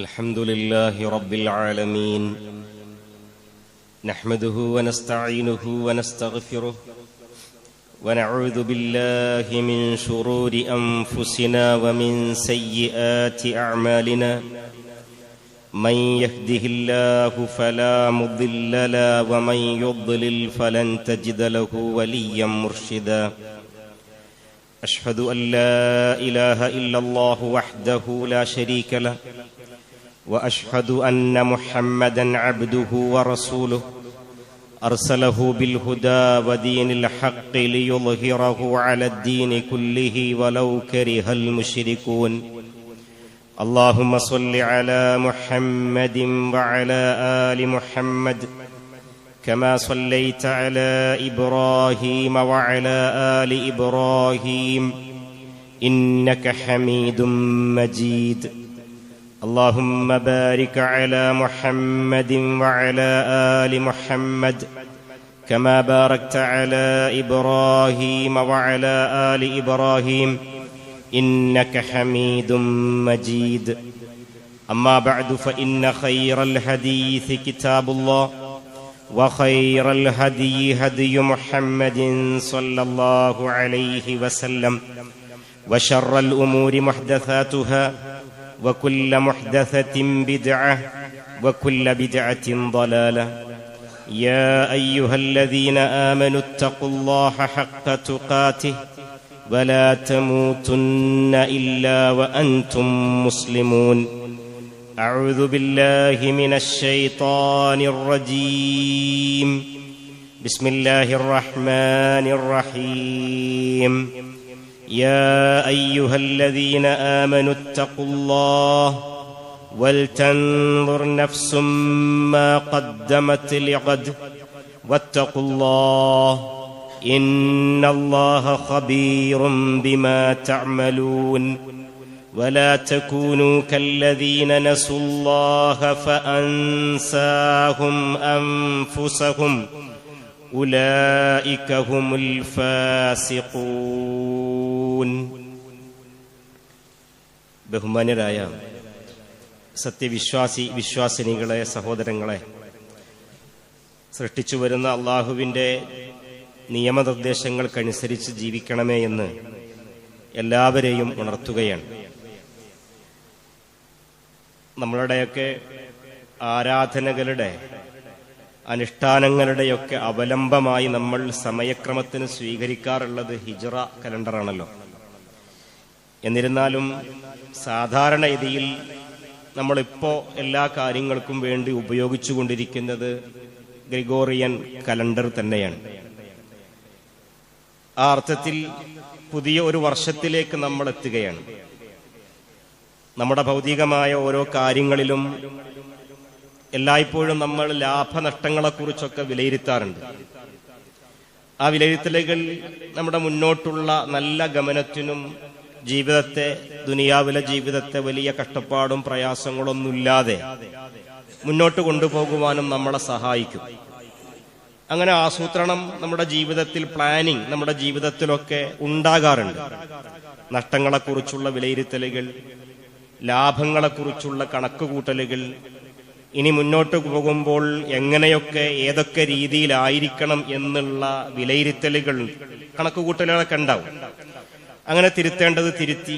الحمد لله رب العالمين نحمده ونستعينه ونستغفره ونعوذ بالله من شرور أنفسنا ومن سيئات أعمالنا من يهده الله فلا مضل له ومن يضلل فلن تجد له وليا مرشدا أشهد أن لا إله إلا الله وحده لا شريك له وأشهد أن محمدًا عبده ورسوله أرسله بالهدى ودين الحق ليظهره على الدين كله ولو كره المشركون اللهم صل على محمد وعلى آل محمد كما صليت على إبراهيم وعلى آل إبراهيم إنك حميد مجيد اللهم بارك على محمد وعلى آل محمد كما باركت على إبراهيم وعلى آل إبراهيم إنك حميد مجيد أما بعد فإن خير الحديث كتاب الله وخير الهدي هدي محمد صلى الله عليه وسلم وشر الأمور محدثاتها وكل محدثة بدعة وكل بدعة ضلالة يا أيها الذين آمنوا اتقوا الله حق تقاته ولا تموتن إلا وأنتم مسلمون أعوذ بالله من الشيطان الرجيم بسم الله الرحمن الرحيم يا أيها الذين آمنوا اتقوا الله ولتنظر نفس ما قدمت لغد واتقوا الله إن الله خبير بما تعملون ولا تكونوا كالذين نسوا الله فأنساهم أنفسهم أولئك هم الفاسقون. ബഹുമാന്യരായ വിശ്വാസിനികളെ, സഹോദരങ്ങളെ, സൃഷ്ടിച്ചു വരുന്ന അള്ളാഹുവിൻ്റെ നിയമനിർദ്ദേശങ്ങൾക്കനുസരിച്ച് ജീവിക്കണമേ എന്ന് എല്ലാവരെയും ഉണർത്തുകയാണ്. നമ്മളുടെയൊക്കെ ആരാധനകളുടെ, അനുഷ്ഠാനങ്ങളുടെയൊക്കെ അവലംബമായി നമ്മൾ സമയക്രമത്തിന് സ്വീകരിക്കാറുള്ളത് ഹിജ്റ കലണ്ടറാണല്ലോ. എന്നിരുന്നാലും സാധാരണ രീതിയിൽ നമ്മളിപ്പോൾ എല്ലാ കാര്യങ്ങൾക്കും വേണ്ടി ഉപയോഗിച്ചുകൊണ്ടിരിക്കുന്നത് ഗ്രിഗോറിയൻ കലണ്ടർ തന്നെയാണ്. ആ അർത്ഥത്തിൽ പുതിയ ഒരു വർഷത്തിലേക്ക് നമ്മൾ എത്തുകയാണ്. നമ്മുടെ ഭൗതികമായ ഓരോ കാര്യങ്ങളിലും എല്ലായ്പ്പോഴും നമ്മൾ ലാഭനഷ്ടങ്ങളെക്കുറിച്ചൊക്കെ വിലയിരുത്താറുണ്ട്. ആ വിലയിരുത്തലുകൾ നമ്മുടെ മുന്നോട്ടുള്ള നല്ല ഗമനത്തിനും ദുനിയാവിലെ ജീവിതത്തെ വലിയ കഷ്ടപ്പാടും പ്രയാസങ്ങളൊന്നുമില്ലാതെ മുന്നോട്ട് കൊണ്ടുപോകുവാനും നമ്മളെ സഹായിക്കും. അങ്ങനെ ആസൂത്രണം നമ്മുടെ ജീവിതത്തിൽ, പ്ലാനിങ് നമ്മുടെ ജീവിതത്തിലൊക്കെ ഉണ്ടാകാറുണ്ട്. നഷ്ടങ്ങളെക്കുറിച്ചുള്ള വിലയിരുത്തലുകൾ, ലാഭങ്ങളെക്കുറിച്ചുള്ള കണക്കുകൂട്ടലുകൾ, ഇനി മുന്നോട്ട് പോകുമ്പോൾ എങ്ങനെയൊക്കെ ഏതൊക്കെ രീതിയിലായിരിക്കണം എന്നുള്ള വിലയിരുത്തലുകൾ, കണക്കുകൂട്ടലുകളൊക്കെ ഉണ്ടാവും. അങ്ങനെ തിരുത്തേണ്ടത് തിരുത്തി,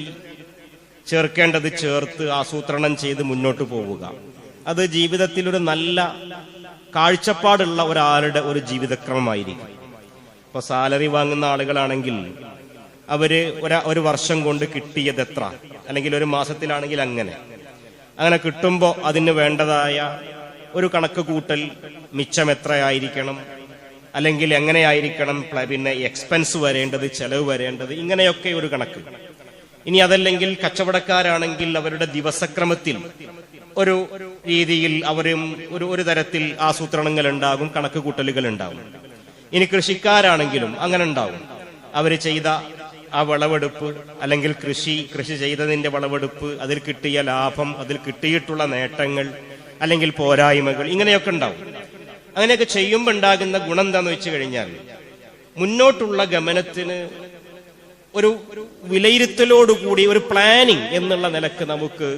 ചേർക്കേണ്ടത് ചേർത്ത് ആസൂത്രണം ചെയ്ത് മുന്നോട്ട് പോവുക. അത് ജീവിതത്തിൽ ഒരു നല്ല കാഴ്ചപ്പാടുള്ള ഒരാളുടെ ഒരു ജീവിതക്രമമായിരിക്കും. ഇപ്പൊ സാലറി വാങ്ങുന്ന ആളുകളാണെങ്കിൽ അവര് ഒരു വർഷം കൊണ്ട് കിട്ടിയത് എത്ര, അല്ലെങ്കിൽ ഒരു മാസത്തിലാണെങ്കിൽ അങ്ങനെ കിട്ടുമ്പോൾ അതിന് വേണ്ടതായ ഒരു കണക്ക് കൂട്ടൽ, മിച്ചം എത്രയായിരിക്കണം, അല്ലെങ്കിൽ എങ്ങനെയായിരിക്കണം പിന്നെ എക്സ്പെൻസ് വരേണ്ടത്, ചെലവ് വരേണ്ടത്, ഇങ്ങനെയൊക്കെ ഒരു കണക്ക്. ഇനി അതല്ലെങ്കിൽ കച്ചവടക്കാരാണെങ്കിൽ അവരുടെ ദിവസക്രമത്തിൽ ഒരു രീതിയിൽ അവരും ഒരു തരത്തിൽ ആസൂത്രണങ്ങൾ ഉണ്ടാകും, കണക്ക് കൂട്ടലുകൾ ഉണ്ടാകും. ഇനി കൃഷിക്കാരാണെങ്കിലും അങ്ങനെ ഉണ്ടാകും. അവർ ചെയ്ത ആ വിളവെടുപ്പ്, അല്ലെങ്കിൽ കൃഷി ചെയ്തതിന്റെ വിളവെടുപ്പ്, അതിൽ കിട്ടിയ ലാഭം, അതിൽ കിട്ടിയിട്ടുള്ള നേട്ടങ്ങൾ, അല്ലെങ്കിൽ പോരായ്മകൾ, ഇങ്ങനെയൊക്കെ ഉണ്ടാവും. അങ്ങനെയൊക്കെ ചെയ്യുമ്പോൾ ഉണ്ടാകുന്ന ഗുണം എന്താന്ന് വെച്ച് കഴിഞ്ഞാൽ മുന്നോട്ടുള്ള ഗമനത്തിന് ഒരു വിലയിരുത്തലോടുകൂടി ഒരു പ്ലാനിങ് എന്നുള്ള നിലക്ക് നമുക്ക്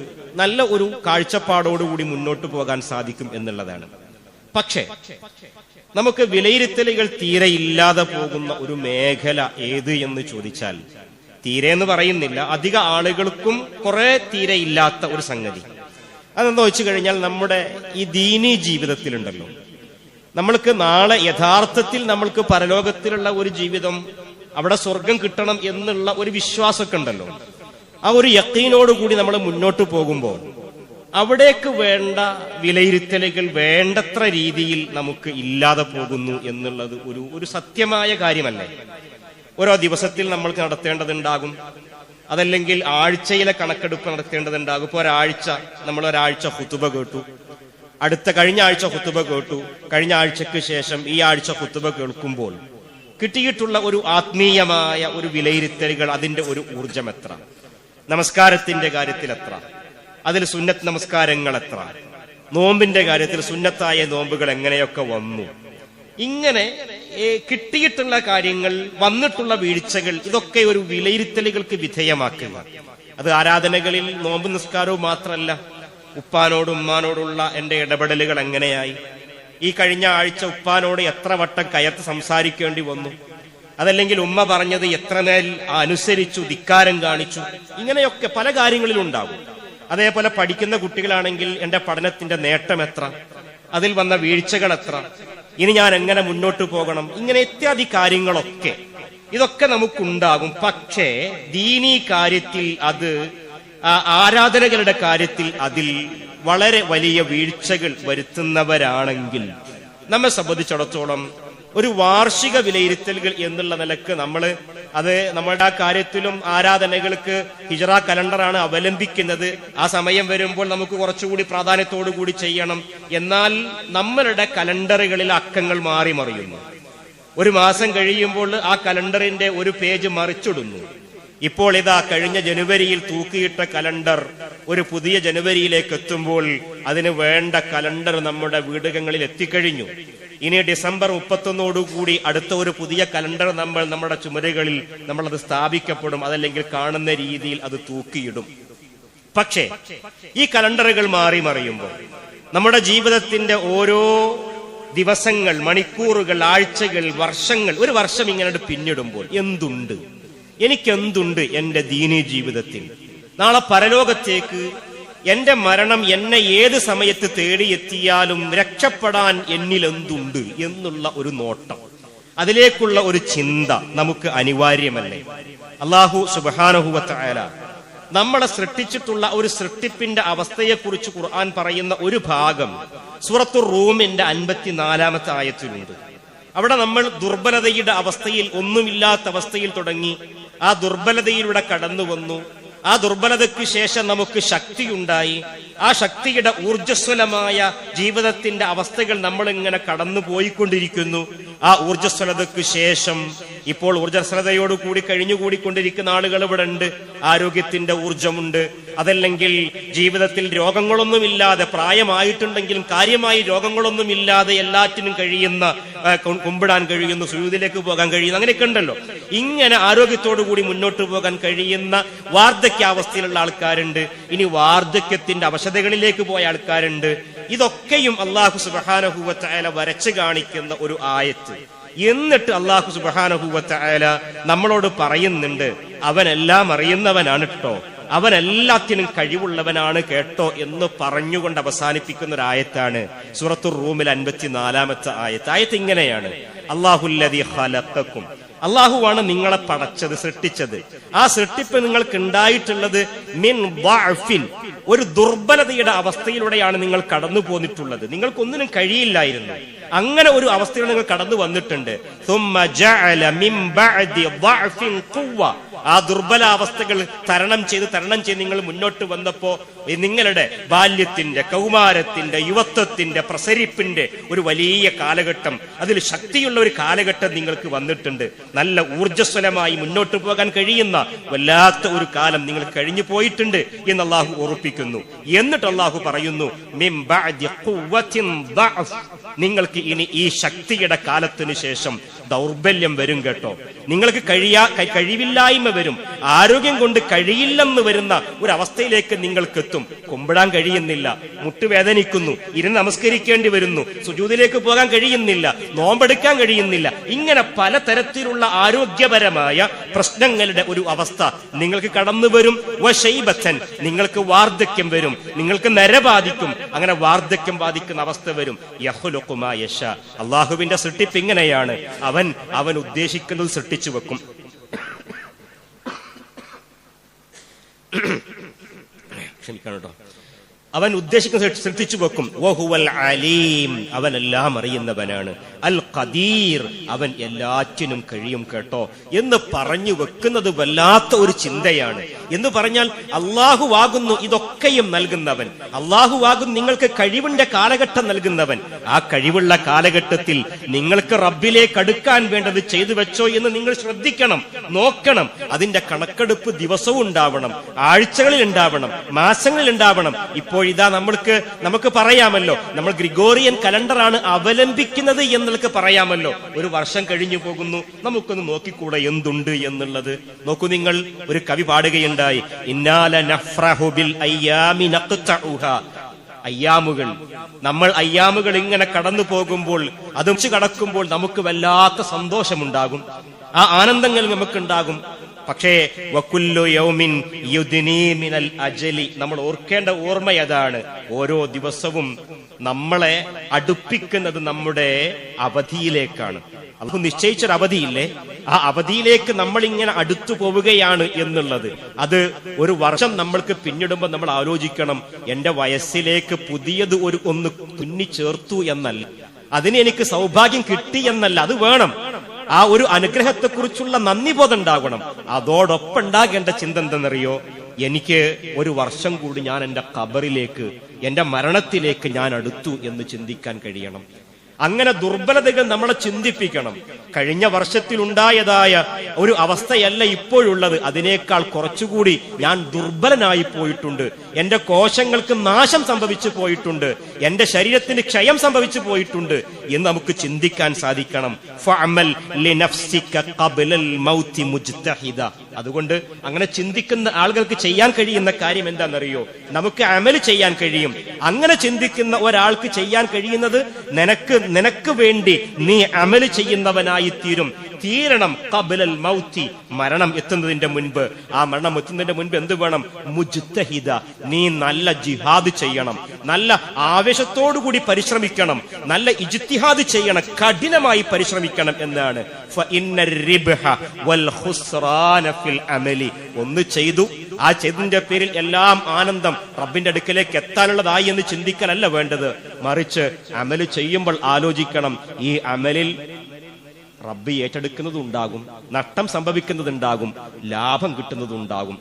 നല്ല ഒരു കാഴ്ചപ്പാടോടുകൂടി മുന്നോട്ട് പോകാൻ സാധിക്കും എന്നുള്ളതാണ്. പക്ഷേ നമുക്ക് വിലയിരുത്തലുകൾ തീരെ ഇല്ലാതെ പോകുന്ന ഒരു മേഖല ഏത് എന്ന് ചോദിച്ചാൽ, തീരെ എന്ന് പറയുന്നില്ല, അധിക ആളുകൾക്കും കുറെ തീരെ ഇല്ലാത്ത ഒരു സംഗതി അതെന്താ വെച്ചു കഴിഞ്ഞാൽ, നമ്മുടെ ഈ ദീനി ജീവിതത്തിലുണ്ടല്ലോ, നമ്മൾക്ക് നാളെ യഥാർത്ഥത്തിൽ നമ്മൾക്ക് പരലോകത്തിലുള്ള ഒരു ജീവിതം, അവിടെ സ്വർഗം കിട്ടണം എന്നുള്ള ഒരു വിശ്വാസമൊക്കെ ഉണ്ടല്ലോ. ആ ഒരു യഖീനോടുകൂടി നമ്മൾ മുന്നോട്ട് പോകുമ്പോൾ അവിടേക്ക് വേണ്ട വിലയിരുത്തലുകൾ വേണ്ടത്ര രീതിയിൽ നമുക്ക് ഇല്ലാതെ പോകുന്നു എന്നുള്ളത് ഒരു സത്യമായ കാര്യമല്ലേ? ഓരോ ദിവസത്തിൽ നമ്മൾക്ക് നടത്തേണ്ടതുണ്ടാകും, അതല്ലെങ്കിൽ ആഴ്ചയിലെ കണക്കെടുപ്പ് നടത്തേണ്ടതുണ്ടാകും. ഇപ്പൊ ഒരാഴ്ച ഖുതുബ കേട്ടു, കഴിഞ്ഞ ആഴ്ച ഖുതുബ കേട്ടു, കഴിഞ്ഞ ആഴ്ചക്ക് ശേഷം ഈ ആഴ്ച ഖുതുബ കേൾക്കുമ്പോൾ കിട്ടിയിട്ടുള്ള ഒരു ആത്മീയമായ ഒരു വിലയിരുത്തലുകൾ, അതിന്റെ ഒരു ഊർജം എത്ര, നമസ്കാരത്തിന്റെ കാര്യത്തിൽ എത്ര, അതിൽ സുന്നത്ത് നമസ്കാരങ്ങൾ എത്ര, നോമ്പിന്റെ കാര്യത്തിൽ സുന്നത്തായ നോമ്പുകൾ എങ്ങനെയൊക്കെ വന്നു, ഇങ്ങനെ കിട്ടിയിട്ടുള്ള കാര്യങ്ങൾ, വന്നിട്ടുള്ള വീഴ്ചകൾ, ഇതൊക്കെ ഒരു വിലയിരുത്തലുകൾക്ക് വിധേയമാക്കുക. അത് ആരാധനകളിൽ നോമ്പ് നിസ്കാരവും മാത്രമല്ല, ഉപ്പാനോടും ഉമ്മാനോടുള്ള എന്റെ ഇടപെടലുകൾ എങ്ങനെയായി, ഈ കഴിഞ്ഞ ആഴ്ച ഉപ്പാനോട് എത്ര വട്ടം കയർത്ത് സംസാരിക്കേണ്ടി വന്നു, അതല്ലെങ്കിൽ ഉമ്മ പറഞ്ഞത് എത്ര നേരം അനുസരിച്ചു, ധിക്കാരം കാണിച്ചു, ഇങ്ങനെയൊക്കെ പല കാര്യങ്ങളിലും ഉണ്ടാകും. അതേപോലെ പഠിക്കുന്ന കുട്ടികളാണെങ്കിൽ എന്റെ പഠനത്തിന്റെ നേട്ടം എത്ര, അതിൽ വന്ന വീഴ്ചകൾ എത്ര, ഇനി ഞാൻ എങ്ങനെ മുന്നോട്ട് പോകണം, ഇങ്ങനെ ഇത്യാദി കാര്യങ്ങളൊക്കെ ഇതൊക്കെ നമുക്കുണ്ടാകും. പക്ഷേ ദീനീ കാര്യത്തിൽ, അത് ആരാധനകളുടെ കാര്യത്തിൽ അതിൽ വളരെ വലിയ വീഴ്ചകൾ വരുത്തുന്നവരാണെങ്കിൽ നമ്മെ സംബന്ധിച്ചിടത്തോളം ഒരു വാർഷിക വിലയിരുത്തലുകൾ എന്നുള്ള നിലക്ക് നമ്മളുടെ ആ കാര്യത്തിലും ആരാധനകൾക്ക് ഹിജ്റ കലണ്ടറാണ് അവലംബിക്കുന്നത്. ആ സമയം വരുമ്പോൾ നമുക്ക് കുറച്ചുകൂടി പ്രാധാന്യത്തോടു കൂടി ചെയ്യണം. എന്നാൽ നമ്മളുടെ കലണ്ടറുകളിൽ അക്കങ്ങൾ മാറി മറിയുന്നു. ഒരു മാസം കഴിയുമ്പോൾ ആ കലണ്ടറിന്റെ ഒരു പേജ് മറിച്ചിടുന്നു. ഇപ്പോൾ ഇതാ കഴിഞ്ഞ ജനുവരിയിൽ തൂക്കിയിട്ട കലണ്ടർ ഒരു പുതിയ ജനുവരിയിലേക്ക് എത്തുമ്പോൾ അതിന് വേണ്ട കലണ്ടർ നമ്മുടെ വീടുകളിൽ എത്തിക്കഴിഞ്ഞു. ഇനി ഡിസംബർ 31 അടുത്ത ഒരു പുതിയ കലണ്ടർ നമ്മുടെ ചുമരുകളിൽ നമ്മളത് സ്ഥാപിക്കപ്പെടും, അതല്ലെങ്കിൽ കാണുന്ന രീതിയിൽ അത് തൂക്കിയിടും. പക്ഷേ ഈ കലണ്ടറുകൾ മാറി മറിയുമ്പോൾ നമ്മുടെ ജീവിതത്തിന്റെ ഓരോ ദിവസങ്ങൾ, മണിക്കൂറുകൾ, ആഴ്ചകൾ, വർഷങ്ങൾ, ഒരു വർഷം ഇങ്ങനെ പിന്നിടുമ്പോൾ എനിക്കെന്തുണ്ട് എന്റെ ദീനീ ജീവിതത്തിൽ, നാളെ പരലോകത്തേക്ക് എന്റെ മരണം എന്നെ ഏത് സമയത്ത് തേടിയെത്തിയാലും രക്ഷപ്പെടാൻ എന്നിൽ എന്തുണ്ട് എന്നുള്ള ഒരു നോട്ടം, അതിലേക്കുള്ള ഒരു ചിന്ത നമുക്ക് അനിവാര്യമല്ലേ? അല്ലാഹു സുബ്ഹാനഹു വ തആല നമ്മളെ സൃഷ്ടിച്ചിട്ടുള്ള ഒരു സൃഷ്ടിപ്പിന്റെ അവസ്ഥയെക്കുറിച്ച് ഖുർആൻ പറയുന്ന ഒരു ഭാഗം സൂറത്തുർ റൂമിന്റെ 54-ാമത്തെ ആയത്തിലുണ്ട്. അവിടെ നമ്മൾ ദുർബലതയുടെ അവസ്ഥയിൽ, ഒന്നുമില്ലാത്ത അവസ്ഥയിൽ തുടങ്ങി ആ ദുർബലതയിലൂടെ കടന്നു വന്നു. ആ ദുർബലതയ്ക്ക് ശേഷം നമുക്ക് ശക്തിയുണ്ടായി. ആ ശക്തിയുടെ ഊർജ്ജസ്വലമായ ജീവിതത്തിന്റെ അവസ്ഥകൾ നമ്മളിങ്ങനെ കടന്നു പോയിക്കൊണ്ടിരിക്കുന്നു. ആ ഊർജ്ജസ്വലതയ്ക്ക് ശേഷം ഇപ്പോൾ ഊർജ്ജസ്വലതയോടുകൂടി കഴിഞ്ഞുകൂടിക്കൊണ്ടിരിക്കുന്ന ആളുകൾ ഇവിടെ ഉണ്ട്. ആരോഗ്യത്തിന്റെ ഊർജ്ജമുണ്ട്, അതല്ലെങ്കിൽ ജീവിതത്തിൽ രോഗങ്ങളൊന്നുമില്ലാതെ, പ്രായമായിട്ടുണ്ടെങ്കിലും കാര്യമായി രോഗങ്ങളൊന്നുമില്ലാതെ എല്ലാറ്റിനും കഴിയുന്ന, കുമ്പിടാൻ കഴിയുന്നു, സുജൂദിലേക്ക് പോകാൻ കഴിയുന്നു, അങ്ങനെയൊക്കെ ഉണ്ടല്ലോ. ഇങ്ങനെ ആരോഗ്യത്തോടുകൂടി മുന്നോട്ട് പോകാൻ കഴിയുന്ന വാർദ്ധക്യാവസ്ഥയിലുള്ള ആൾക്കാരുണ്ട്. ഇനി വാർദ്ധക്യത്തിന്റെ അവശതകളിലേക്ക് പോയ ആൾക്കാരുണ്ട്. ഇതൊക്കെയും അല്ലാഹു സുബ്ഹാനഹു വ തആല വരച്ചു കാണിക്കുന്ന ഒരു ആയത്ത്. എന്നിട്ട് അല്ലാഹു സുബ്ഹാനഹു വ തആല നമ്മളോട് പറയുന്നുണ്ട്, അവനെല്ലാം അറിയുന്നവനാണ് കേട്ടോ, അവൻ എല്ലാത്തിനും കഴിവുള്ളവനാണ് കേട്ടോ എന്ന് പറഞ്ഞുകൊണ്ട് അവസാനിപ്പിക്കുന്ന ഒരു ആയത്താണ് സൂറത്തുർ റൂമിൽ 54-ാമത്തെ ആയത്ത്. ആയത്ത് ഇങ്ങനെയാണ്: അല്ലാഹുല്ലദീ ഖലഖക്കും, അള്ളാഹുവാണ് നിങ്ങളെ പടച്ചത്, സൃഷ്ടിച്ചത്. ആ സൃഷ്ടിപ്പ് നിങ്ങൾക്ക് ഉണ്ടായിട്ടുള്ളത് മിൻ ദഅഫിൻ, ഒരു ദുർബലതയുടെ അവസ്ഥയിലൂടെയാണ് നിങ്ങൾ കടന്നു പോന്നിട്ടുള്ളത്. നിങ്ങൾക്കൊന്നിനും കഴിയില്ലായിരുന്നു, അങ്ങനെ ഒരു അവസ്ഥയിൽ നിങ്ങൾ കടന്നു വന്നിട്ടുണ്ട്. സുമ്മ ജഅല മിൻ ബഅദി ദഅഫിൻ ഖുവ്വ, ആ ദുർബലാവസ്ഥകൾ തരണം ചെയ്ത് നിങ്ങൾ മുന്നോട്ട് വന്നപ്പോ നിങ്ങളുടെ ബാല്യത്തിന്റെ, കൗമാരത്തിന്റെ, യുവത്വത്തിന്റെ, പ്രസരിപ്പിന്റെ ഒരു വലിയ കാലഘട്ടം, അതിൽ ശക്തിയുള്ള ഒരു കാലഘട്ടം നിങ്ങൾക്ക് വന്നിട്ടുണ്ട്. നല്ല ഊർജ്ജസ്വലമായി മുന്നോട്ട് പോകാൻ കഴിയുന്ന വല്ലാത്ത ഒരു കാലം നിങ്ങൾ കഴിഞ്ഞു പോയിട്ടുണ്ട് എന്ന് അല്ലാഹു ഓർപ്പിക്കുന്നു. എന്നിട്ട് അല്ലാഹു പറയുന്നു, മിൻ ബഅദി ഖുവ്വത്തിൻ ദഅഫ്, നിങ്ങൾക്ക് ഇനി ഈ ശക്തിയുടെ കാലത്തിന് ശേഷം ദൗർബല്യം വരും കേട്ടോ. നിങ്ങൾക്ക് കഴിവില്ലായ്മ വരും, ആരോഗ്യം കൊണ്ട് കഴിയില്ലെന്ന് വരുന്ന ഒരു അവസ്ഥയിലേക്ക് നിങ്ങൾക്കെത്തും. കുമ്പിടാൻ കഴിയുന്നില്ല, മുട്ടുവേദനിക്കുന്നു, ഇരുന്ന് നമസ്കരിക്കേണ്ടി വരുന്നു, സുജൂദിലേക്ക് പോകാൻ കഴിയുന്നില്ല, നോമ്പെടുക്കാൻ കഴിയുന്നില്ല. ഇങ്ങനെ പലതരത്തിലുള്ള ആരോഗ്യപരമായ പ്രശ്നങ്ങളുടെ ഒരു അവസ്ഥ നിങ്ങൾക്ക് കടന്നു വരും. വശൈബത്തൻ, നിങ്ങൾക്ക് വാർദ്ധക്യം വരും, നിങ്ങൾക്ക് നര ബാധിക്കും. അങ്ങനെ വാർദ്ധക്യം ബാധിക്കുന്ന അവസ്ഥ വരും. യഖ്ലുഖു മാ യശാ, അള്ളാഹുവിന്റെ സൃഷ്ടിപ്പ് ഇങ്ങനെയാണ്. അവൻ ഉദ്ദേശിക്കുന്നത് സൃഷ്ടിച്ചു വെക്കും. ക്ഷമിക്കണം കേട്ടോ. അവൻ ഉദ്ദേശിക്കുന്നത് സൃഷ്ടിച്ചു വെക്കും. വഹുവൽ അലീം, അവനെല്ലാം അറിയുന്നവനാണ്. അൽ ഖദീർ, അവൻ എല്ലാറ്റിനും കഴിയും കേട്ടോ എന്ന് പറഞ്ഞു വെക്കുന്നത് വല്ലാത്ത ഒരു ചിന്തയാണ്. എന്ന് പറഞ്ഞാൽ അള്ളാഹുവാകുന്നു ഇതൊക്കെയും നൽകുന്നവൻ, അള്ളാഹുവാകുന്നു നിങ്ങൾക്ക് കഴിവിന്റെ കാലഘട്ടം നൽകുന്നവൻ. ആ കഴിവുള്ള കാലഘട്ടത്തിൽ നിങ്ങൾക്ക് റബ്ബിലേക്ക് അടുക്കാൻ വേണ്ടത് ചെയ്തു വെച്ചോ എന്ന് നിങ്ങൾ ശ്രദ്ധിക്കണം, നോക്കണം. അതിന്റെ കണക്കെടുപ്പ് ദിവസവും ഉണ്ടാവണം, ആഴ്ചകളിൽ ഉണ്ടാവണം, മാസങ്ങളിൽ ഉണ്ടാവണം. ഇപ്പോഴിതാ നമുക്ക് പറയാമല്ലോ, നമ്മൾ ഗ്രിഗോറിയൻ കലണ്ടറാണ് അവലംബിക്കുന്നത് എന്നൊക്കെ പറയാമല്ലോ. ഒരു വർഷം കഴിഞ്ഞു പോകുന്നു, നമുക്കൊന്ന് നോക്കിക്കൂടെ എന്തുണ്ട് എന്നുള്ളത്. നോക്കൂ, നിങ്ങൾ ഒരു കവി പാടുകയുണ്ടായി, ഇന്നാല നഫ്റഹു ബിൽ അയ്യാമി നഖ്തഉഹാ. അയ്യാമുകൾ ഇങ്ങനെ കടന്നു പോകുമ്പോൾ, അതും കടക്കുമ്പോൾ നമുക്ക് വല്ലാത്ത സന്തോഷമുണ്ടാകും, ആ ആനന്ദങ്ങൾ നമുക്കുണ്ടാകും. പക്ഷേ വകുല്ലു യൗമിൻ യുദ്നി മിനൽ അജലി, നമ്മൾ ഓർക്കേണ്ട ഓർമ്മ അതാണ്. ഓരോ ദിവസവും നമ്മളെ അടുപ്പിക്കുന്നത് നമ്മുടെ അവധിയിലേക്കാണ്. അള്ളാഹു നിശ്ചയിച്ചൊരു അവധിയില്ലേ, ആ അവധിയിലേക്ക് നമ്മൾ ഇങ്ങനെ അടുത്തു പോവുകയാണ് എന്നുള്ളത്. അത് ഒരു വർഷം നമ്മൾക്ക് പിന്നിടുമ്പോൾ നമ്മൾ ആലോചിക്കണം, എന്റെ വയസ്സിലേക്ക് പുതിയത് ഒന്ന് തുന്നി ചേർത്തു എന്നല്ല, അതിന് എനിക്ക് സൗഭാഗ്യം കിട്ടി എന്നല്ല, അത് വേണം. ആ ഒരു അനുഗ്രഹത്തെക്കുറിച്ചുള്ള നന്ദിബോധം ഉണ്ടാകണം. അതോടൊപ്പം ഉണ്ടാകേണ്ട ചിന്ത എന്തെന്നറിയോ, എനിക്ക് ഒരു വർഷം കൂടി ഞാൻ എന്റെ ഖബറിലേക്ക്, എന്റെ മരണത്തിലേക്ക് ഞാൻ അടുത്തു എന്ന് ചിന്തിക്കാൻ കഴിയണം. അങ്ങനെ ദുർബലതകൾ നമ്മളെ ചിന്തിപ്പിക്കണം. കഴിഞ്ഞ വർഷത്തിൽ ഉണ്ടായതായ ഒരു അവസ്ഥയല്ല ഇപ്പോഴുള്ളത്, അതിനേക്കാൾ കുറച്ചുകൂടി ഞാൻ ദുർബലനായി പോയിട്ടുണ്ട്, എന്റെ കോശങ്ങൾക്ക് നാശം സംഭവിച്ചു പോയിട്ടുണ്ട്, എന്റെ ശരീരത്തിന് ക്ഷയം സംഭവിച്ചു പോയിട്ടുണ്ട് എന്ന് നമുക്ക് ചിന്തിക്കാൻ സാധിക്കണം. ഫഅമൽ ലിനഫ്സിക ഖബ്ലൽ മൗതി മുജ്തഹിദ. അതുകൊണ്ട് അങ്ങനെ ചിന്തിക്കുന്ന ആളുകൾക്ക് ചെയ്യാൻ കഴിയുന്ന കാര്യം എന്താണെന്നറിയോ, നമുക്ക് അമൽ ചെയ്യാൻ കഴിയും. അങ്ങനെ ചിന്തിക്കുന്ന ഒരാൾക്ക് ചെയ്യാൻ കഴിയുന്നത്, നിനക്ക് വേണ്ടി നീ അമൽ ചെയ്യുന്നവനായി തീരണം. ഖബ്ലൽ മൗതി, മരണം എത്തുന്നതിന്റെ മുൻപ്. ആ മരണം എത്തുന്നതിന്റെ മുൻപ് എന്ത് വേണം? മുജ്തഹിദ, നീ നല്ല ജിഹാദ് ചെയ്യണം, നല്ല ആവേശത്തോടുകൂടി പരിശ്രമിക്കണം, നല്ല ഇജ്തിഹാദ് ചെയ്യണം, കഠിനമായി പരിശ്രമിക്കണം എന്നാണ്. ഫഇന്നർ റിബ്ഹ വൽ ഖുസ്റാന ഫിൽ അമലി. ഒന്ന് ചെയ്തു, ആ ചെയ്തതിന്റെ പേരിൽ എല്ലാം ആനന്ദം റബ്ബിന്റെ അടുക്കലേക്ക് എത്താനുള്ളതായി എന്ന് ചിന്തിക്കലല്ല വേണ്ടത്. മറിച്ച് അമല് ചെയ്യുമ്പോൾ ആലോചിക്കണം, ഈ അമലിൽ റബ്ബ് ഏറ്റെടുക്കുന്നതുണ്ടാകും, നഷ്ടം സംഭവിക്കുന്നതുണ്ടാകും, ലാഭം കിട്ടുന്നതുണ്ടാകും.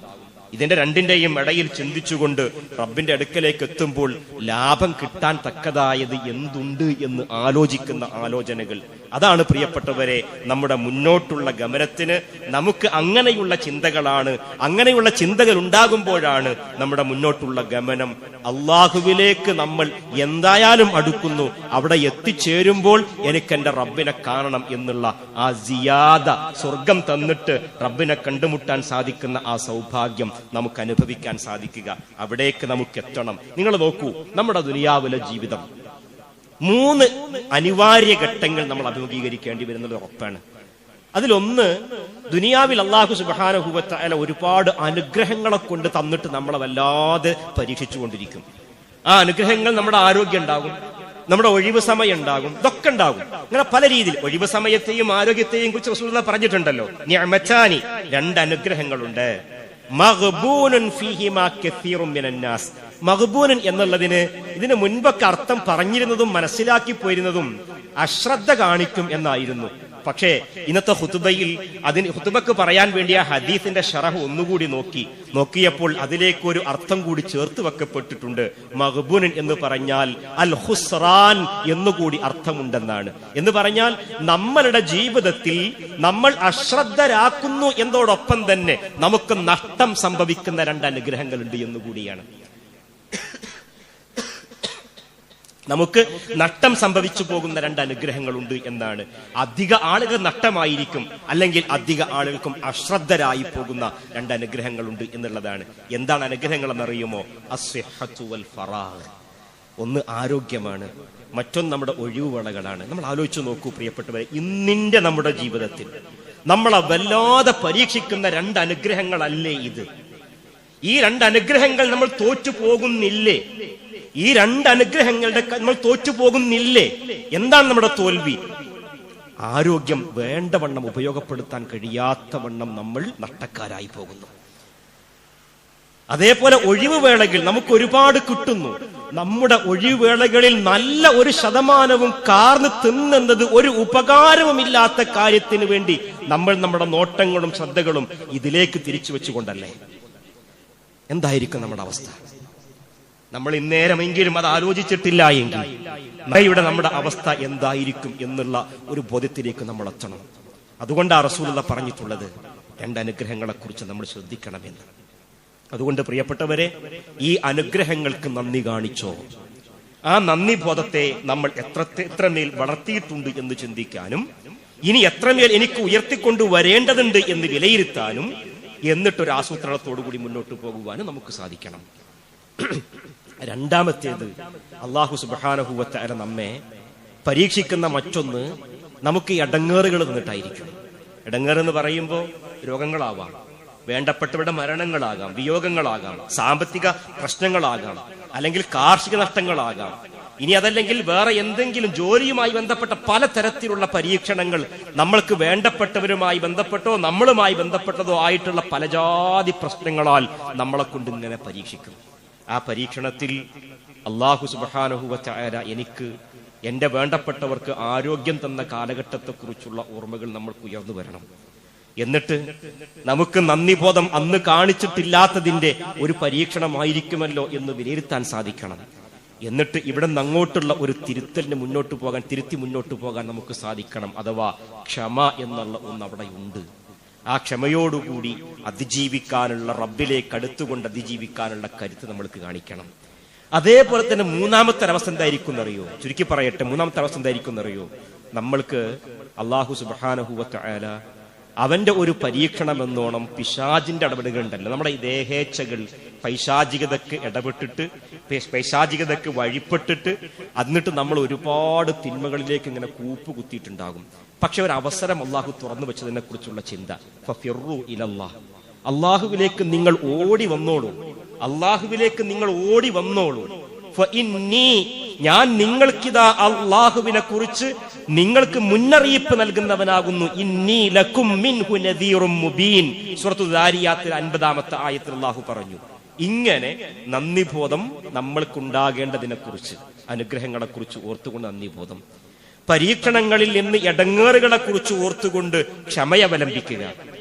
ഇതിന്റെ രണ്ടിന്റെയും ഇടയിൽ ചിന്തിച്ചുകൊണ്ട് റബ്ബിന്റെ അടുക്കലേക്ക് എത്തുമ്പോൾ ലാഭം കിട്ടാൻ തക്കതായത് എന്തുണ്ട് എന്ന് ആലോചിക്കുന്ന ആലോചനകൾ, അതാണ് പ്രിയപ്പെട്ടവരെ നമ്മുടെ മുന്നോട്ടുള്ള ഗമനത്തിന് നമുക്ക് അങ്ങനെയുള്ള ചിന്തകളാണ്. അങ്ങനെയുള്ള ചിന്തകൾ ഉണ്ടാകുമ്പോഴാണ് നമ്മുടെ മുന്നോട്ടുള്ള ഗമനം അള്ളാഹുവിലേക്ക് നമ്മൾ എന്തായാലും അടുക്കുന്നു. അവിടെ എത്തിച്ചേരുമ്പോൾ എനിക്ക് എന്റെ റബ്ബിനെ കാണണം എന്നുള്ള ആ സിയാദ, സ്വർഗം തന്നിട്ട് റബ്ബിനെ കണ്ടുമുട്ടാൻ സാധിക്കുന്ന ആ സൗഭാഗ്യം നമുക്ക് അനുഭവിക്കാൻ സാധിക്കുക. അവിടേക്ക് നമുക്ക് എത്തണം. നിങ്ങൾ നോക്കൂ, നമ്മുടെ ദുനിയാവിലെ ജീവിതം 3 അനിവാര്യ ഘട്ടങ്ങൾ നമ്മൾ അഭിമുഖീകരിക്കേണ്ടി വരുന്നത് ഉറപ്പാണ്. അതിലൊന്ന്, ദുനിയാവിൽ അല്ലാഹു സുബ്ഹാനഹു വ തആല ഒരുപാട് അനുഗ്രഹങ്ങളെ കൊണ്ട് തന്നിട്ട് നമ്മളെ വല്ലാതെ പരീക്ഷിച്ചുകൊണ്ടിരിക്കും. ആ അനുഗ്രഹങ്ങൾ നമ്മുടെ ആരോഗ്യം ഉണ്ടാകും, നമ്മുടെ ഒഴിവ് സമയം ഉണ്ടാകും, ഇതൊക്കെ ഉണ്ടാകും. അങ്ങനെ പല രീതിയിൽ ഒഴിവ് സമയത്തെയും ആരോഗ്യത്തെയും കുറിച്ച് റസൂലുള്ളാഹി പറഞ്ഞിട്ടുണ്ടല്ലോ. നിഅമതാനി, 2 അനുഗ്രഹങ്ങളുണ്ട്. മഗ്ബൂനുൻ ഫീഹിമാ കസീറുൻ മിനന്നാസ്. മഗ്ബൂനൻ എന്നുള്ളതിന് ഇതിന് മുൻപൊക്കെ അർത്ഥം പറഞ്ഞിരുന്നതും മനസ്സിലാക്കി പോയിരുന്നതും അശ്രദ്ധ കാണിക്കും എന്നായിരുന്നു. പക്ഷേ ഇന്നത്തെ ഹുതുബയിൽ ഹുതുബക്ക് പറയാൻ വേണ്ടി ആ ഹദീസിന്റെ ശറഹ് ഒന്നുകൂടി നോക്കിയപ്പോൾ അതിലേക്ക് ഒരു അർത്ഥം കൂടി ചേർത്ത് വെക്കപ്പെട്ടിട്ടുണ്ട്. മഗ്ബൂനൻ എന്ന് പറഞ്ഞാൽ അൽ ഖുസ്റാൻ എന്നുകൂടി അർത്ഥമുണ്ടെന്നാണ്. എന്ന് പറഞ്ഞാൽ നമ്മളുടെ ജീവിതത്തിൽ നമ്മൾ അശ്രദ്ധരാക്കുന്നു എന്നതോടൊപ്പം തന്നെ നമുക്ക് നഷ്ടം സംഭവിക്കുന്ന 2 അനുഗ്രഹങ്ങളുണ്ട് എന്നുകൂടിയാണ്. നമുക്ക് നഷ്ടം സംഭവിച്ചു പോകുന്ന 2 അനുഗ്രഹങ്ങളുണ്ട് എന്നാണ്. അധിക ആളുകൾ നഷ്ടമായിരിക്കും, അല്ലെങ്കിൽ അധിക ആളുകൾക്കും അശ്രദ്ധരായി പോകുന്ന 2 അനുഗ്രഹങ്ങളുണ്ട് എന്നുള്ളതാണ്. എന്താണ് അനുഗ്രഹങ്ങൾ എന്നറിയുമോ? അസ്സിഹ്ഹത്തു വൽ ഫറാഗ്. ഒന്ന് ആരോഗ്യമാണ്, മറ്റൊന്ന് നമ്മുടെ ഒഴിവുവേളകളാണ്. നമ്മൾ ആലോചിച്ച് നോക്കൂ പ്രിയപ്പെട്ടവരെ, ഇന്നിന്റെ നമ്മുടെ ജീവിതത്തിൽ നമ്മളെ വല്ലാതെ പരീക്ഷിക്കുന്ന 2 അനുഗ്രഹങ്ങളല്ലേ ഇത്? ഈ 2 അനുഗ്രഹങ്ങൾ നമ്മൾ തോറ്റു പോകുന്നില്ലേ? ഈ 2 അനുഗ്രഹങ്ങളുടെ നമ്മൾ തോറ്റു പോകുന്നില്ലേ? എന്താണ് നമ്മുടെ തോൽവി? ആരോഗ്യം വേണ്ടവണ്ണം ഉപയോഗപ്പെടുത്താൻ കഴിയാത്തവണ്ണം നമ്മൾ നഷ്ടക്കാരായി പോകുന്നു. അതേപോലെ ഒഴിവുവേളകൾ നമുക്ക് ഒരുപാട് കിട്ടുന്നു. നമ്മുടെ ഒഴിവുവേളകളിൽ നല്ല ഒരു ശതമാനവും കാർന്ന് തിന്നുന്നത് ഒരു ഉപകാരവുമില്ലാത്ത കാര്യത്തിന് വേണ്ടി നമ്മൾ നമ്മുടെ നോട്ടങ്ങളും ശ്രദ്ധകളും ഇതിലേക്ക് തിരിച്ചു വെച്ചുകൊണ്ടല്ലേ? എന്തായിരിക്കും നമ്മുടെ അവസ്ഥ? നമ്മൾ ഇന്നേരമെങ്കിലും അത് ആലോചിച്ചിട്ടില്ല എങ്കിൽ നാളെയുടെ നമ്മുടെ അവസ്ഥ എന്തായിരിക്കും എന്നുള്ള ഒരു ബോധ്യത്തിലേക്ക് നമ്മൾ എത്തണം. അതുകൊണ്ടാണ് റസൂലുള്ളാഹി പറഞ്ഞിട്ടുള്ളത് 2 അനുഗ്രഹങ്ങളെ കുറിച്ച് നമ്മൾ ശ്രദ്ധിക്കണമെന്ന്. അതുകൊണ്ട് പ്രിയപ്പെട്ടവരെ, ഈ അനുഗ്രഹങ്ങൾക്ക് നന്ദി കാണിച്ചോ? ആ നന്ദി ബോധത്തെ നമ്മൾ എത്രമേൽ വളർത്തിയിട്ടുണ്ട് എന്ന് ചിന്തിക്കാനും, ഇനി എത്രമേൽ എനിക്ക് ഉയർത്തിക്കൊണ്ട് വരേണ്ടതുണ്ട് എന്ന് വിലയിരുത്താനും, എന്നിട്ടൊരു ആസൂത്രണത്തോടു കൂടി മുന്നോട്ട് പോകുവാനും നമുക്ക് സാധിക്കണം. രണ്ടാമത്തേത്, അല്ലാഹു സുബ്ഹാനഹു വ തആല നമ്മെ പരീക്ഷിക്കുന്ന മറ്റൊന്ന് നമുക്ക് ഇടങ്ങേറുകൾ തന്നിട്ടായിരിക്കും. ഇടങ്ങേറെന്ന് പറയുമ്പോൾ രോഗങ്ങളാവാം, വേണ്ടപ്പെട്ടവരുടെ മരണങ്ങളാകാം, വിയോഗങ്ങളാകാം, സാമ്പത്തിക പ്രശ്നങ്ങളാകാം, അല്ലെങ്കിൽ കാർഷിക നഷ്ടങ്ങളാകാം, ഇനി അതല്ലെങ്കിൽ വേറെ എന്തെങ്കിലും ജോലിയുമായി ബന്ധപ്പെട്ട പലതരത്തിലുള്ള പരീക്ഷണങ്ങൾ, നമ്മൾക്ക് വേണ്ടപ്പെട്ടവരുമായി ബന്ധപ്പെട്ടോ നമ്മളുമായി ബന്ധപ്പെട്ടതോ ആയിട്ടുള്ള പല ജാതി പ്രശ്നങ്ങളാൽ നമ്മളെ കൊണ്ട് ഇങ്ങനെ പരീക്ഷിക്കും. ആ പരീക്ഷണത്തിൽ അല്ലാഹു സുബ്ഹാനഹു വ തആല എനിക്ക് എന്റെ വേണ്ടപ്പെട്ടവർക്ക് ആരോഗ്യം തന്ന കാലഘട്ടത്തെക്കുറിച്ചുള്ള ഓർമ്മകൾ നമ്മൾക്ക് ഉയർന്നു വരണം. എന്നിട്ട് നമുക്ക് നന്ദിബോധം അന്ന് കാണിച്ചിട്ടില്ലാത്തതിന്റെ ഒരു പരീക്ഷണമായിരിക്കുമല്ലോ എന്ന് വിലയിരുത്താൻ സാധിക്കണം. എന്നിട്ട് ഇവിടെ നിന്ന് അങ്ങോട്ടുള്ള ഒരു തിരുത്തി മുന്നോട്ട് പോകാൻ നമുക്ക് സാധിക്കണം. അഥവാ ക്ഷമ എന്നുള്ള ഒന്ന് അവിടെ ഉണ്ട്. ആ ക്ഷമയോടുകൂടി അതിജീവിക്കാനുള്ള, റബ്ബിലേക്ക് അടുത്തുകൊണ്ട് അതിജീവിക്കാനുള്ള കരുത്ത് നമ്മൾക്ക് കാണിക്കണം. അതേപോലെ തന്നെ മൂന്നാമത്തെ അവസ്ഥ എന്തായിരിക്കും എന്നറിയോ? ചുരുക്കി പറയട്ടെ, മൂന്നാമത്തെ അവസ്ഥ എന്തായിരിക്കും എന്നറിയോ? നമ്മൾക്ക് അല്ലാഹു സുബ്ഹാനഹു വ തആല അവന്റെ ഒരു പരീക്ഷണം എന്നോണം പിശാചിന്റെ ഇടപെടലുകൾ ഉണ്ടല്ലോ. നമ്മുടെ ഈ ദേഹേച്ഛകൾ പൈശാചികതയ്ക്ക് ഇടപെട്ടിട്ട്, പൈശാചികതയ്ക്ക് വഴിപ്പെട്ടിട്ട്, എന്നിട്ട് നമ്മൾ ഒരുപാട് തിന്മകളിലേക്ക് ഇങ്ങനെ കൂപ്പ് കുത്തിയിട്ടുണ്ടാകും. പക്ഷെ ഒരു അവസരം അള്ളാഹു തുറന്നു വെച്ചതിനെ കുറിച്ചുള്ള ചിന്ത, ഫഫിറു ഇലല്ലാഹ്, അള്ളാഹുവിലേക്ക് നിങ്ങൾ ഓടി വന്നോളൂ, അള്ളാഹുവിലേക്ക് നിങ്ങൾ ഓടി വന്നോളൂ. ഞാൻ നിങ്ങൾക്കിതാ അള്ളാഹുവിനെ കുറിച്ച് നിങ്ങൾക്ക് മുന്നറിയിപ്പ് നൽകുന്നവനാകുന്നു. ഇന്നി ലക്കും മിൻഹു നദീറും മുബീൻ. സൂറത്തു ദാരിയാത്തിൽ 50-ാമത്തെ ആയത്തിൽ അള്ളാഹു പറഞ്ഞു. ഇങ്ങനെ നന്ദിബോധം നമ്മൾക്കുണ്ടാകേണ്ടതിനെ കുറിച്ച്, അനുഗ്രഹങ്ങളെ കുറിച്ച് ഓർത്തുകൊണ്ട് നന്ദിബോധം, പരീക്ഷണങ്ങളിൽ നിന്ന് ഇടങ്ങേറുകളെ കുറിച്ച് ഓർത്തുകൊണ്ട് ക്ഷമയവലംബിക്കുക.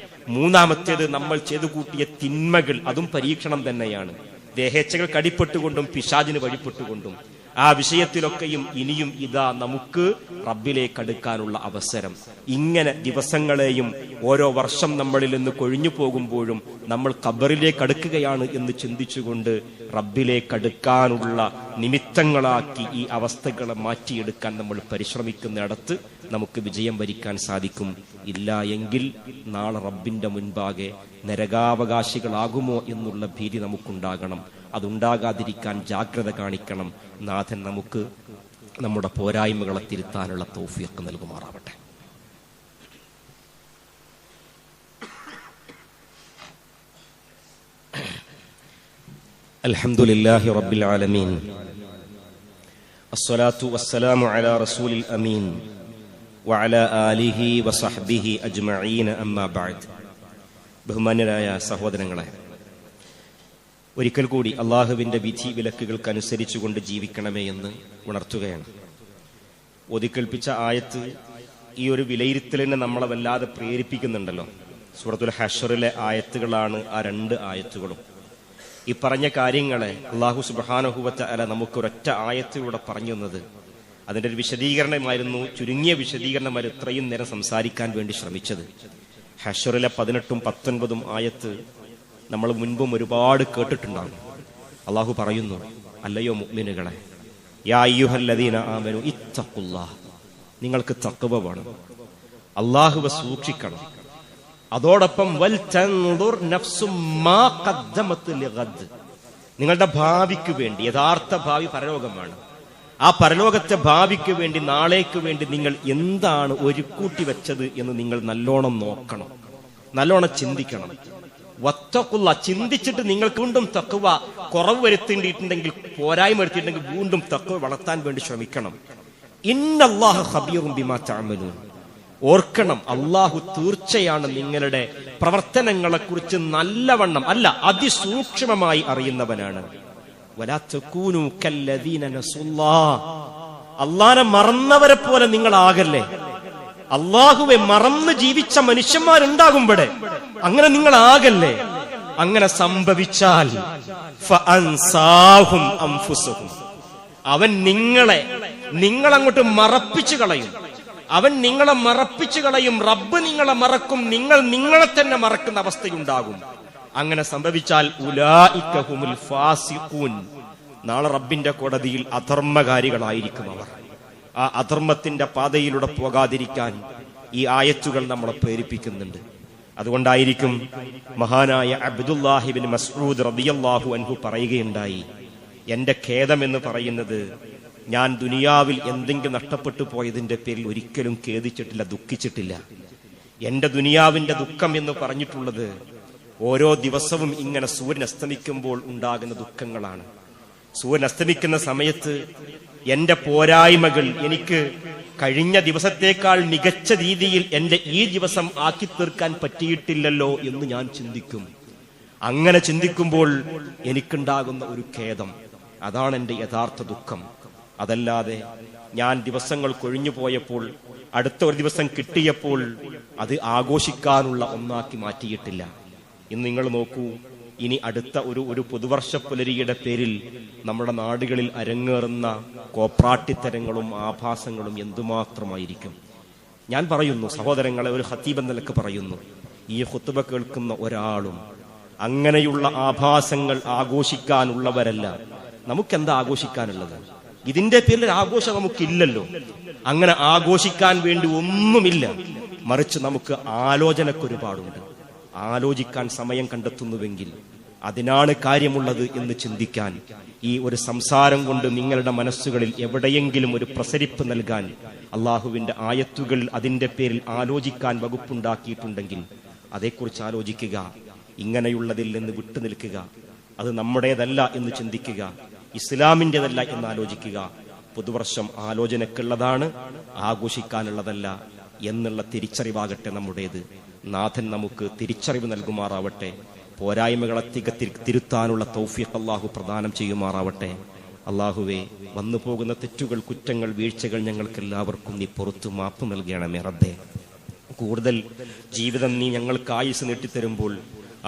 മൂന്നാമത്തേത്, നമ്മൾ ചെയ്തു കൂട്ടിയ തിന്മകൾ, അതും പരീക്ഷണം തന്നെയാണ്. ദേഹേച്ഛകൾക്ക് അടിപ്പെട്ടുകൊണ്ടും പിശാചിന് വഴിപ്പെട്ടുകൊണ്ടും ആ വിഷയത്തിലൊക്കെയും ഇനിയും ഇതാ നമുക്ക് റബ്ബിലേക്ക് അടുക്കാനുള്ള അവസരം. ഇങ്ങനെ ദിവസങ്ങളെയും ഓരോ വർഷം നമ്മളിൽ നിന്ന് കൊഴിഞ്ഞു പോകുമ്പോഴും നമ്മൾ ഖബറിലേക്ക് അടുക്കുകയാണ് എന്ന് ചിന്തിച്ചുകൊണ്ട് റബ്ബിലേക്ക് അടുക്കാനുള്ള നിമിത്തങ്ങളാക്കി ഈ അവസ്ഥകളെ മാറ്റിയെടുക്കാൻ നമ്മൾ പരിശ്രമിക്കുന്നിടത്ത് നമുക്ക് വിജയം വരിക്കാൻ സാധിക്കും. ഇല്ല എങ്കിൽ നാളെ റബ്ബിന്റെ മുൻപാകെ നരകാവകാശികളാകുമോ എന്നുള്ള ഭീതി നമുക്കുണ്ടാകണം. അതുണ്ടാകാതിരിക്കാൻ ജാഗ്രത കാണിക്കണം. നാഥൻ നമുക്ക് നമ്മുടെ പോരായ്മകളെ തിരുത്താനുള്ള തൗഫീഖ് നൽകുമാറാവട്ടെ. അൽഹംദുലില്ലാഹി റബ്ബിൽ ആലമീൻ, അസ്സലാത്തു വസ്സലാമു അലാ റസൂലിൽ അമീൻ വഅലാ ആലിഹി വസഹ്ബിഹി അജ്മഈൻ. അമ്മാ ബഅദ്. ബഹുമാന്യരായ സഹോദരങ്ങളെ, ഒരിക്കൽ കൂടി അള്ളാഹുവിന്റെ വിധി വിലക്കുകൾക്ക് അനുസരിച്ചുകൊണ്ട് ജീവിക്കണമേ എന്ന് ഉണർത്തുകയാണ്. ഒതുക്കേൽപ്പിച്ച ആയത്ത് ഈ ഒരു വിലയിരുത്തലിനെ നമ്മളെ വല്ലാതെ പ്രേരിപ്പിക്കുന്നുണ്ടല്ലോ. സൂറത്തുൽ ഹശ്റിലെ ആയത്തുകളാണ് ആ 2 ആയത്തുകളും. ഈ പറഞ്ഞ കാര്യങ്ങളെ അല്ലാഹു സുബ്ഹാനഹു വ തആല നമുക്കൊരൊറ്റ ആയത്തിലൂടെ പറഞ്ഞു തന്നത്. അതിന്റെ ഒരു വിശദീകരണമായിരുന്നു, ചുരുങ്ങിയ വിശദീകരണമായിരുന്നു ഇത്രയും നേരം സംസാരിക്കാൻ വേണ്ടി ശ്രമിച്ചത്. ഹശ്റിലെ 18ഉം 19ഉം ആയത്ത് നമ്മൾ മുൻപും ഒരുപാട് കേട്ടിട്ടുണ്ടാകും. അള്ളാഹു പറയുന്നു, അല്ലയോ മുഅ്മിനുകളെ, യാ അയ്യുഹല്ലദീന ആമനു ഇത്തഖുല്ലാഹ്, നിങ്ങൾക്ക് തഖ്വ വേണം, അല്ലാഹുവെ സൂക്ഷിക്കണം. അതോടൊപ്പം വൽ തൻദുർ നഫ്സും മാ ഖദ്ദമത് ലിഗദ്, നിങ്ങളുടെ ഭാവിക്ക് വേണ്ടി, യഥാർത്ഥ ഭാവി പരലോകമാണ്, ആ പരലോകത്തെ ഭാവിക്ക് വേണ്ടി, നാളേക്ക് വേണ്ടി നിങ്ങൾ എന്താണ് ഒരുക്കൂട്ടി വെച്ചത് എന്ന് നിങ്ങൾ നല്ലോണം നോക്കണം, നല്ലോണം ചിന്തിക്കണം. വത്തഖുള്ള, ചിന്തിച്ചിട്ട് നിങ്ങൾക്ക് വീണ്ടും തഖ്വ കുറവ് വരുത്തേണ്ടിയിട്ടുണ്ടെങ്കിൽ, പോരായ്മ വരുത്തിയിട്ടുണ്ടെങ്കിൽ വീണ്ടും തഖ്വ വളർത്താൻ വേണ്ടി ശ്രമിക്കണം. ഇന്നല്ലാഹ ഖബീറും ബിമാ തഅമലൂൻ, ഓർക്കണം, അള്ളാഹു തീർച്ചയാണ് നിങ്ങളുടെ പ്രവർത്തനങ്ങളെ കുറിച്ച് നല്ലവണ്ണം അല്ല അതിസൂക്ഷ്മമായി അറിയുന്നവനാണ്. വലാ തകൂനു കല്ലദീന നസുല്ലാഹ്, അല്ലാഹനെ മറന്നവരെ പോലെ നിങ്ങളാകല്ലേ. അള്ളാഹുവെ മറന്ന് ജീവിച്ച മനുഷ്യന്മാരുണ്ടാകുമ്പോഴേ അങ്ങനെ നിങ്ങളാകല്ലേ. അങ്ങനെ സംഭവിച്ചാൽ ഫഅൻസാഹും അൻഫുസഹും, അവൻ നിങ്ങളങ്ങോട്ട് മറപ്പിച്ചു കളയും, അവൻ നിങ്ങളെ മറപ്പിച്ചു കളയും. റബ്ബ് നിങ്ങളെ മറക്കും, നിങ്ങൾ നിങ്ങളെ തന്നെ മറക്കുന്ന അവസ്ഥയുണ്ടാകും. അങ്ങനെ സംഭവിച്ചാൽ ഉലൈക ഹുമുൽ ഫാസിഖൂൻ, നാളെ റബ്ബിന്റെ കോടതിയിൽ അധർമ്മകാരികളായിരിക്കും അവർ. ആ അധർമ്മത്തിന്റെ പാതയിലൂടെ പോകാതിരിക്കാൻ ഈ ആയത്തുകൾ നമ്മളെ പ്രേരിപ്പിക്കുന്നുണ്ട്. അതുകൊണ്ടായിരിക്കും മഹാനായ അബ്ദുല്ലാഹി ഇബ്നു മസ്ഊദ് റളിയല്ലാഹു അൻഹു പറയുകയുണ്ടായി, എന്റെ ഖേദം എന്ന് പറയുന്നത് ഞാൻ ദുനിയാവിൽ എന്തെങ്കിലും നഷ്ടപ്പെട്ടു പോയതിന്റെ പേരിൽ ഒരിക്കലും ഖേദിച്ചിട്ടില്ല, ദുഃഖിച്ചിട്ടില്ല. എന്റെ ദുനിയാവിന്റെ ദുഃഖം എന്ന് പറഞ്ഞിട്ടുള്ളത് ഓരോ ദിവസവും ഇങ്ങനെ സൂര്യൻ അസ്തമിക്കുമ്പോൾ ഉണ്ടാകുന്ന ദുഃഖങ്ങളാണ്. സൂര്യൻ അസ്തമിക്കുന്ന സമയത്ത് എന്റെ പോരായ്മകൾ എനിക്ക് കഴിഞ്ഞ ദിവസത്തേക്കാൾ മികച്ച രീതിയിൽ എന്റെ ഈ ദിവസം ആക്കി തീർക്കാൻ പറ്റിയിട്ടില്ലല്ലോ എന്ന് ഞാൻ ചിന്തിക്കും. അങ്ങനെ ചിന്തിക്കുമ്പോൾ എനിക്കുണ്ടാകുന്ന ഒരു ഖേദം, അതാണ് എന്റെ യഥാർത്ഥ ദുഃഖം. അതല്ലാതെ ഞാൻ ദിവസങ്ങൾ കൊഴിഞ്ഞു പോയപ്പോൾ അടുത്ത ഒരു ദിവസം കിട്ടിയപ്പോൾ അത് ആഘോഷിക്കാനുള്ള ഒന്നാക്കി മാറ്റിയിട്ടില്ല. ഇന്ന് നിങ്ങൾ നോക്കൂ, ഇനി അടുത്ത ഒരു പുതുവർഷ പുലരിയുടെ പേരിൽ നമ്മുടെ നാടുകളിൽ അരങ്ങേറുന്ന കോപ്രാട്ടിത്തരങ്ങളും ആഭാസങ്ങളും എന്തുമാത്രമായിരിക്കും. ഞാൻ പറയുന്നു സഹോദരങ്ങളെ, ഒരു ഖതീബ് എന്ന നിലക്ക് പറയുന്നു, ഈ ഖുത്ബ കേൾക്കുന്ന ഒരാളും അങ്ങനെയുള്ള ആഭാസങ്ങൾ ആഘോഷിക്കാനുള്ളവരല്ല. നമുക്കെന്താ ആഘോഷിക്കാനുള്ളത്? ഇതിന്റെ പേരിൽ ഒരു ആഘോഷം നമുക്കില്ലല്ലോ. അങ്ങനെ ആഘോഷിക്കാൻ വേണ്ടി ഒന്നുമില്ല, മറിച്ച് നമുക്ക് ആലോചനക്കൊരുപാടുണ്ട്. ആലോചിക്കാൻ സമയം കണ്ടെത്തുന്നുവെങ്കിൽ അതിനാണ് കാര്യമുള്ളത് എന്ന് ചിന്തിക്കാൻ, ഈ ഒരു സംസാരം കൊണ്ട് നിങ്ങളുടെ മനസ്സുകളിൽ എവിടെയെങ്കിലും ഒരു പ്രസരിപ്പ് നൽകാൻ അള്ളാഹുവിന്റെ ആയത്തുകൾ അതിന്റെ പേരിൽ ആലോചിക്കാൻ വകുപ്പുണ്ടാക്കിയിട്ടുണ്ടെങ്കിൽ അതേക്കുറിച്ച് ആലോചിക്കുക. ഇങ്ങനെയുള്ളതിൽ നിന്ന് വിട്ടുനിൽക്കുക. അത് നമ്മുടേതല്ല എന്ന് ചിന്തിക്കുക, ഇസ്ലാമിൻ്റെതല്ല എന്ന് ആലോചിക്കുക. പുതുവർഷം ആലോചനക്കുള്ളതാണ്, ആഘോഷിക്കാനുള്ളതല്ല എന്നുള്ള തിരിച്ചറിവാകട്ടെ നമ്മുടേത്. നാഥൻ നമുക്ക് തിരിച്ചറിവ് നൽകുമാറാവട്ടെ. പോരായ്മകളെ തിരുത്താനുള്ള തൗഫീഖ് അല്ലാഹു പ്രദാനം ചെയ്യുമാറാവട്ടെ. അല്ലാഹുവേ, വന്നു പോകുന്ന തെറ്റുകൾ, കുറ്റങ്ങൾ, വീഴ്ചകൾ ഞങ്ങൾക്കെല്ലാവർക്കും നീ പുറത്തു മാപ്പ് നൽകണമേ റബ്ബേ. കൂടുതൽ ജീവിതം നീ ഞങ്ങൾക്ക് ആയുസ് നീട്ടിത്തരുമ്പോൾ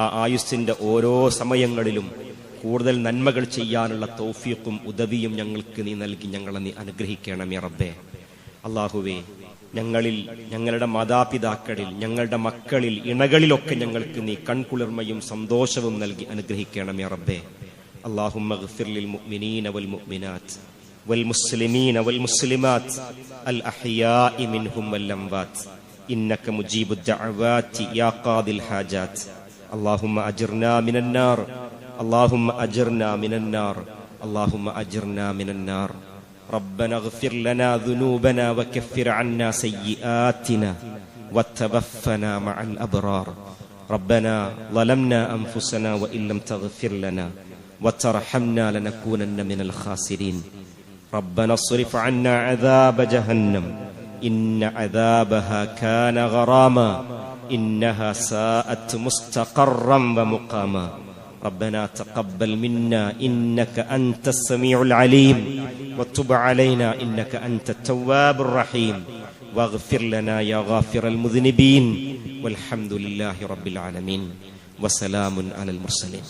ആ ആയുസ്സിന്റെ ഓരോ സമയങ്ങളിലും കൂടുതൽ നന്മകൾ ചെയ്യാനുള്ള തൗഫീഖും ഉദവിയും ഞങ്ങൾക്ക് നീ നൽകി ഞങ്ങളെ നീ അനുഗ്രഹിക്കണമേ റബ്ബേ. അല്ലാഹുവേ, ഞങ്ങളിൽ, ഞങ്ങളുടെ മാതാപിതാക്കളിൽ, ഞങ്ങളുടെ മക്കളിൽ, ഇണകളിലൊക്കെ ഞങ്ങൾക്ക് നീ കൺകുളിർമയും സന്തോഷവും നൽകി അനുഗ്രഹിക്കണമേ റബ്ബേ. അല്ലാഹുമ്മ ഗ്ഫിർ ലിൽ മുഅ്മിനീന വൽ മുഅ്മിനാത്ത് വൽ മുസ്ലിമീന വൽ മുസ്ലിമാത്ത് അൽ അഹ്യാഇ മിൻഹും വൽ അംവാത്ത് ഇന്നക മുജീബുദ് ദഅവാതി യാ ഖാദിൽ ഹാജാത്ത്. അല്ലാഹുമ്മ അജിർനാ മിനൻ നാർ, اللهم أجرنا من النار، اللهم أجرنا من النار. ربنا اغفر لنا ذنوبنا وكفر عنا سيئاتنا وتوفنا مع الأبرار. ربنا ظلمنا أنفسنا وإن لم تغفر لنا وترحمنا لنكونن من الخاسرين. ربنا اصرف عنا عذاب جهنم إن عذابها كان غراما إنها ساءت مستقرا ومقاما. ربنا تقبل منا إنك أنت السميع العليم وتب علينا إنك أنت التواب الرحيم واغفر لنا يا غافر المذنبين والحمد لله رب العالمين وسلام على المرسلين.